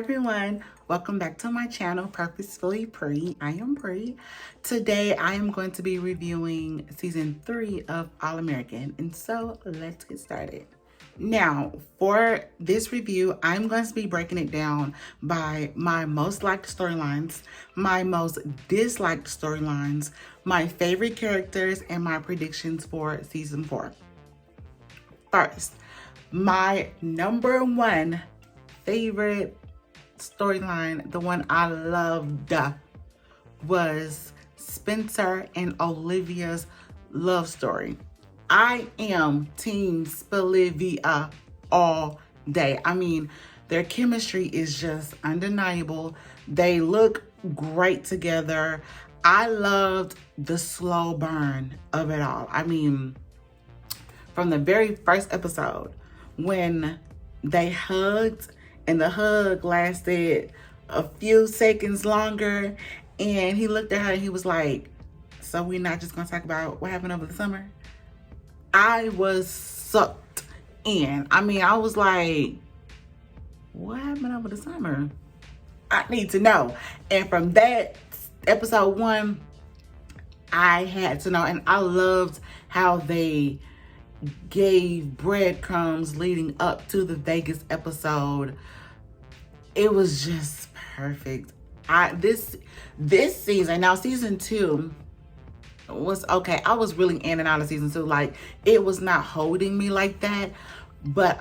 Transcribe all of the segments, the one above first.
everyone, welcome back to my channel, Purposefully Pri. I am Pri. Today I am going to be reviewing season 3 of AllAmerican, and so let's get started. Now, for this review, I'm going to be breaking it down by my most liked storylines, my most disliked storylines, my favorite characters, and my predictions for season 4. First, my number one favorite storyline, the one I loved, was Spencer and Olivia's love story. I am Team Olivia all day. I mean, their chemistry is just undeniable. They look great together. I loved the slow burn of it all. I mean, from the very first episode, when they hugged and the hug lasted a few seconds longer, and he looked at her and he was like, so we're not just gonna talk about what happened over the summer? I was sucked in. I mean, I was like, what happened over the summer? I need to know. And from that episode 1, I had to know. And I loved how they gave breadcrumbs leading up to the Vegas episode. It was just perfect. This season, now season 2 was okay. I was really in and out of season 2. Like, it was not holding me like that. But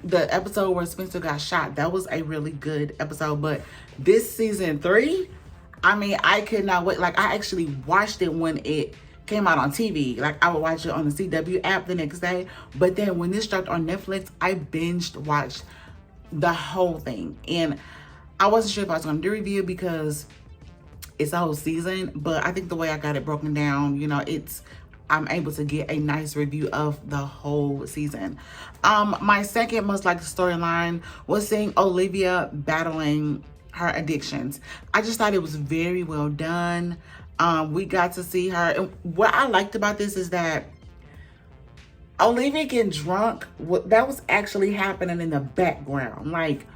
the episode where Spencer got shot, that was a really good episode. But this season 3, I mean, I could not wait. Like, I actually watched it when it came out on TV. Like, I would watch it on the CW app the next day. But then when this dropped on Netflix, I binged watched the whole thing. And I wasn't sure if I was going to do a review because it's a whole season, but I think the way I got it broken down, you know, I'm able to get a nice review of the whole season. My second most liked storyline was seeing Olivia battling her addictions. I just thought it was very well done. We got to see her, and what I liked about this is that Olivia getting drunk, that was actually happening in the background. Like,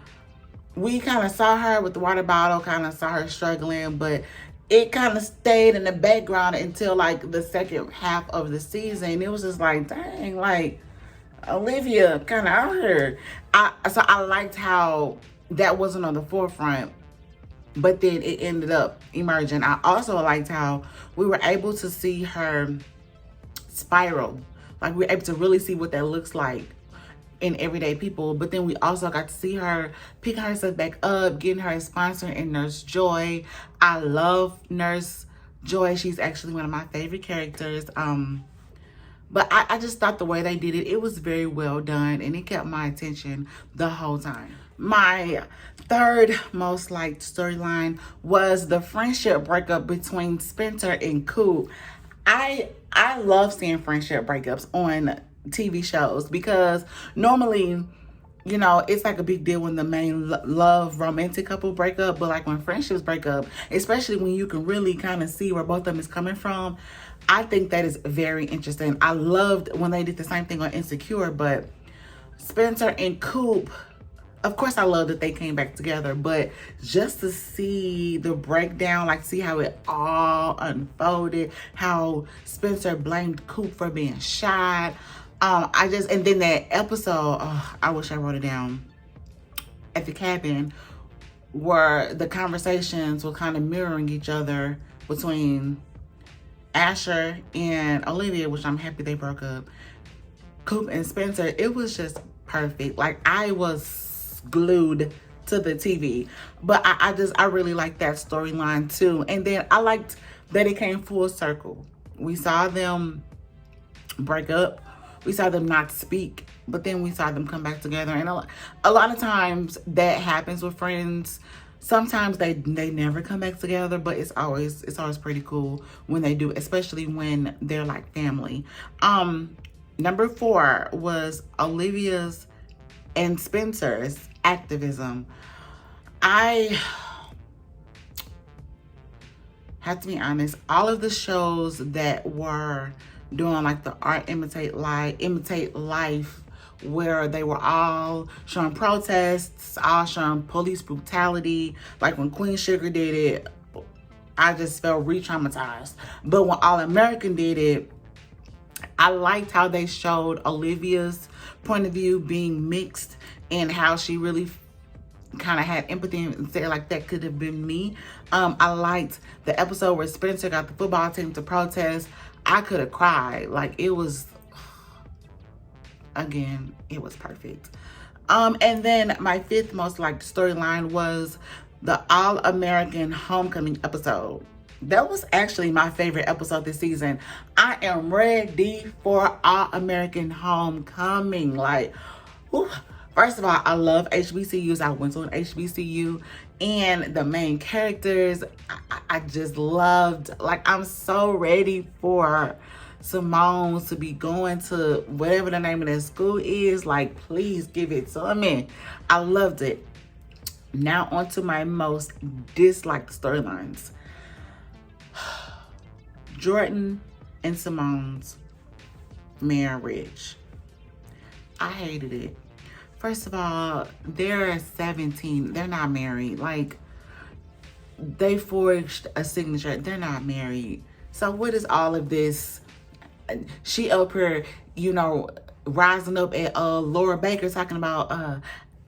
we kind of saw her with the water bottle, kind of saw her struggling, but it kind of stayed in the background until like the second half of the season. It was just like, dang, like Olivia kind of out here. So I liked how that wasn't on the forefront, but then it ended up emerging. I also liked how we were able to see her spiral. Like, we were able to really see what that looks like in everyday people. But then we also got to see her picking herself back up, getting her a sponsor in Nurse Joy. I love Nurse Joy. She's actually one of my favorite characters. But I just thought the way they did it, it was very well done, and it kept my attention the whole time. My third most liked storyline was the friendship breakup between Spencer and Coop. I love seeing friendship breakups on TV shows because normally, you know, it's like a big deal when the main love romantic couple break up, but like when friendships break up, especially when you can really kind of see where both of them is coming from, I think that is very interesting. I loved when they did the same thing on Insecure, but Spencer and Coop, of course I love that they came back together, but just to see the breakdown, like see how it all unfolded, how Spencer blamed Coop for being shot. And then that episode, I wish I wrote it down, at the cabin, where the conversations were kind of mirroring each other between Asher and Olivia, which I'm happy they broke up. Coop and Spencer, it was just perfect. Like, I was glued to the TV. But I really liked that storyline too. And then I liked that it came full circle. We saw them break up. We saw them not speak, but then we saw them come back together. And a lot of times that happens with friends. Sometimes they never come back together, but it's always pretty cool when they do, especially when they're like family. Number 4 was Olivia's and Spencer's Activism. I have to be honest, all of the shows that were doing like the art imitate life where they were all showing protests, all showing police brutality. Like when Queen Sugar did it, I just felt re-traumatized. But when AllAmerican did it, I liked how they showed Olivia's point of view being mixed and how she really kind of had empathy and said like that could have been me. I liked the episode where Spencer got the football team to protest. I could have cried. Like it was, again, it was perfect. And then my fifth most liked storyline was the AllAmerican Homecoming episode. That was actually my favorite episode this season. I am ready for AllAmerican Homecoming. Like, whew. First of all, I love HBCUs. I went to an HBCU, and the main characters, I just loved. Like, I'm so ready for Simone to be going to whatever the name of that school is. Like, please give it to me. I loved it. Now on to my most disliked storylines. Jordan and Simone's marriage. I hated it. First of all, they're 17. They're not married. Like, they forged a signature. They're not married. So what is all of this? She up here, you know, rising up at Laura Baker talking about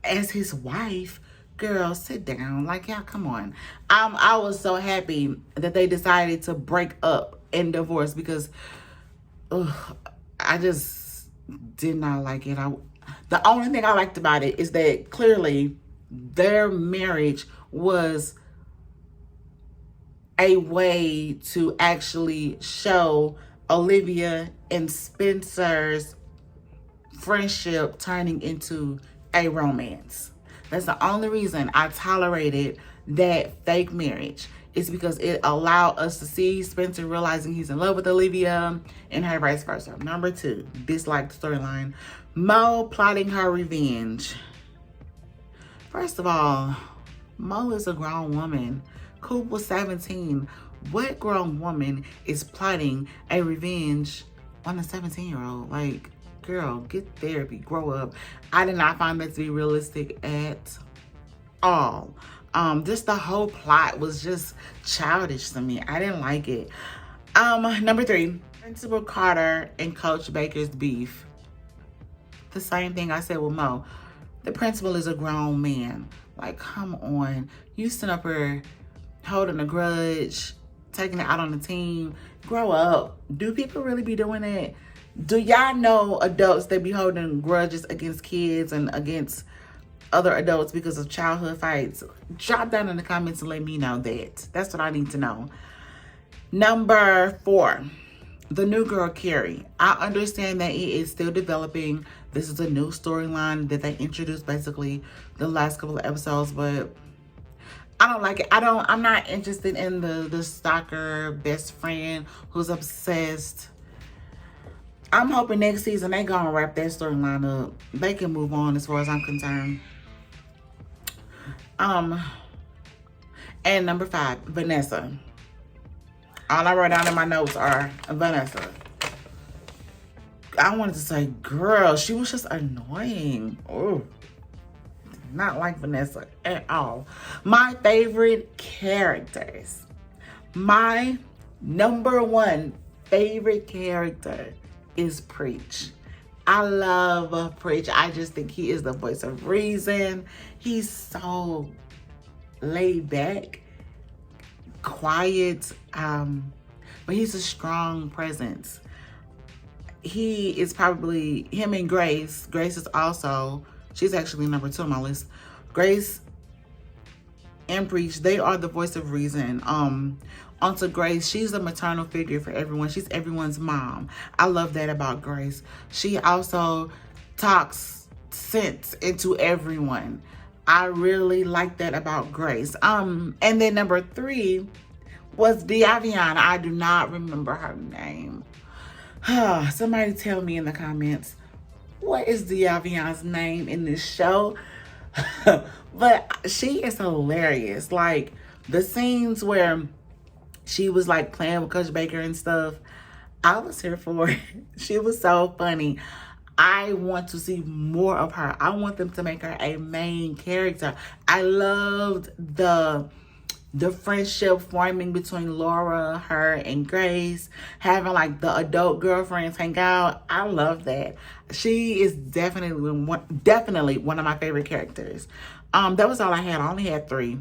as his wife. Girl, sit down. Like, y'all, come on. I was so happy that they decided to break up and divorce because I just did not like it. The only thing I liked about it is that clearly their marriage was a way to actually show Olivia and Spencer's friendship turning into a romance. That's the only reason I tolerated that fake marriage. It's because it allowed us to see Spencer realizing he's in love with Olivia and her vice versa. Number 2, disliked storyline. Mo plotting her revenge. First of all, Mo is a grown woman. Coop was 17. What grown woman is plotting a revenge on a 17-year-old? Like, girl, get therapy, grow up. I did not find that to be realistic at all. Just the whole plot was just childish to me. I didn't like it. Number 3, Principal Carter and Coach Baker's beef. The same thing I said with Mo. The principal is a grown man. Like, come on. You sit up here holding a grudge, taking it out on the team. Grow up. Do people really be doing that? Do y'all know adults that be holding grudges against kids and against other adults because of childhood fights? Drop down in the comments and let me know that. That's what I need to know. Number 4, the new Girl Carrie. I understand that it is still developing. This is a new storyline that they introduced basically the last couple of episodes, but I don't like it. I'm not interested in the stalker best friend who's obsessed. I'm hoping next season they gonna wrap that storyline up. They can move on as far as I'm concerned. And number 5, Vanessa. All I wrote down in my notes are Vanessa. I wanted to say, girl, she was just annoying. Oh, not like Vanessa at all. My favorite characters. My number 1 favorite character is Preach. I love Preach. I just think he is the voice of reason. He's so laid back, quiet, but he's a strong presence. He is probably, him and Grace is also, she's actually number 2 on my list. Grace and Preach, they are the voice of reason. Onto Grace, she's a maternal figure for everyone. She's everyone's mom. I love that about Grace. She also talks sense into everyone. I really like that about Grace. And then number 3 was the avian. I do not remember her name. Somebody tell me in the comments, what is the avian's name in this show? But she is hilarious. Like, the scenes where she was like playing with Coach Baker and stuff, I was here for it. She was so funny. I want to see more of her. I want them to make her a main character. I loved the friendship forming between Laura, her, and Grace, having like the adult girlfriends hang out. I love that. She is definitely one of my favorite characters. That was all I had. I only had 3.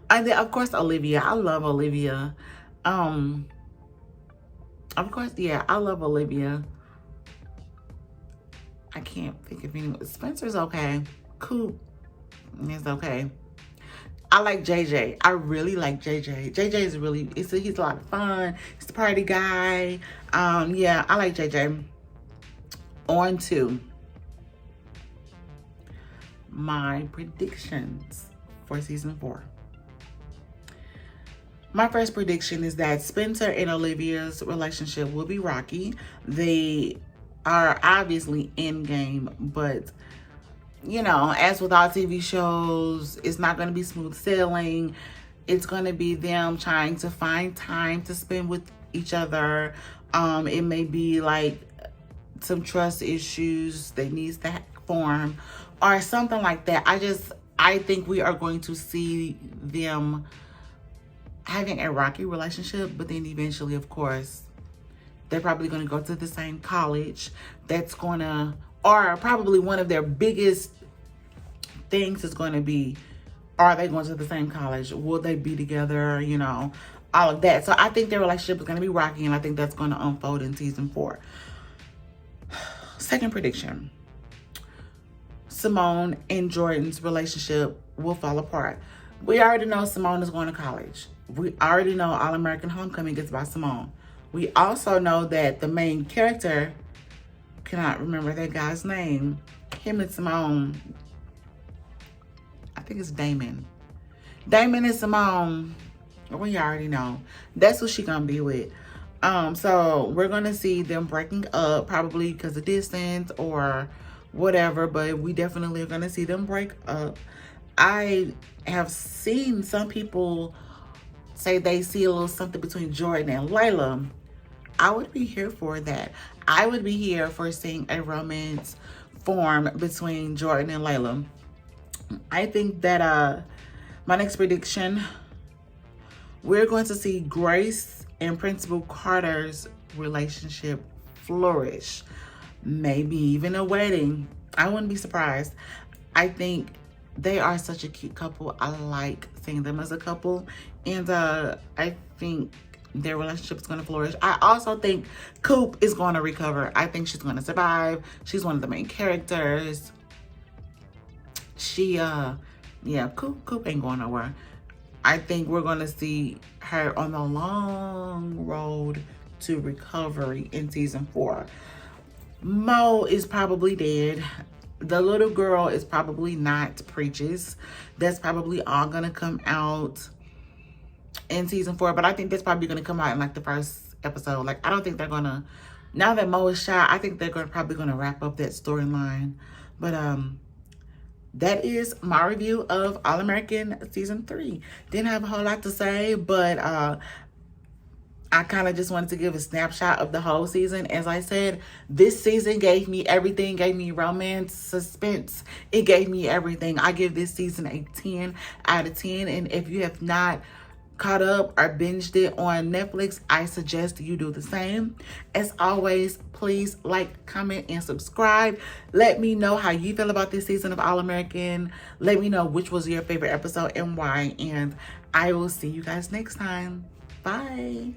And then of course Olivia. I love Olivia. Of course, yeah, I love Olivia. I can't think of anyone. Spencer's okay. Coop is okay. I like JJ. I really like JJ. JJ is really, he's a lot of fun. He's the party guy. Yeah, I like JJ. On to my predictions for season 4. My first prediction is that Spencer and Olivia's relationship will be rocky. They are obviously in game, but you know, as with all TV shows, it's not going to be smooth sailing. It's going to be them trying to find time to spend with each other. It may be like some trust issues that needs to form or something like that. I think we are going to see them having a rocky relationship, but then eventually, of course, they're probably going to go to the same college. That's going to, or probably one of their biggest things is going to be, are they going to the same college? Will they be together? You know, all of that. So I think their relationship is going to be rocky, and I think that's going to unfold in season 4. Second prediction. Simone and Jordan's relationship will fall apart. We already know Simone is going to college. We already know AllAmerican Homecoming is about Simone. We also know that the main character, cannot remember that guy's name, him and Simone, I think it's Damon. Damon and Simone, we already know. That's who she gonna be with. So we're gonna see them breaking up, probably because of distance or whatever, but we definitely are gonna see them break up. I have seen some people say they see a little something between Jordan and Layla. I would be here for that. I would be here for seeing a romance form between Jordan and Layla. I think that my next prediction, we're going to see Grace and Principal Carter's relationship flourish. Maybe even a wedding. I wouldn't be surprised. I think they are such a cute couple. I like seeing them as a couple. And I think their relationship is going to flourish. I also think Coop is going to recover. I think she's going to survive. She's one of the main characters. Yeah, Coop ain't going nowhere. I think we're going to see her on the long road to recovery in season 4. Mo is probably dead. The little girl is probably not Preaches. That's probably all going to come out in season 4. But I think that's probably going to come out in like the first episode. Like, I don't think they're going to, now that Mo is shot, I think they're probably going to wrap up that storyline. But that is my review of AllAmerican season 3. Didn't have a whole lot to say, but I kind of just wanted to give a snapshot of the whole season. As I said, this season gave me everything. Gave me romance, suspense. It gave me everything. I give this season a 10 out of 10. And if you have not caught up or binged it on Netflix, I suggest you do the same. As always, please like, comment, and subscribe. Let me know how you feel about this season of AllAmerican. Let me know which was your favorite episode and why. And I will see you guys next time. Bye.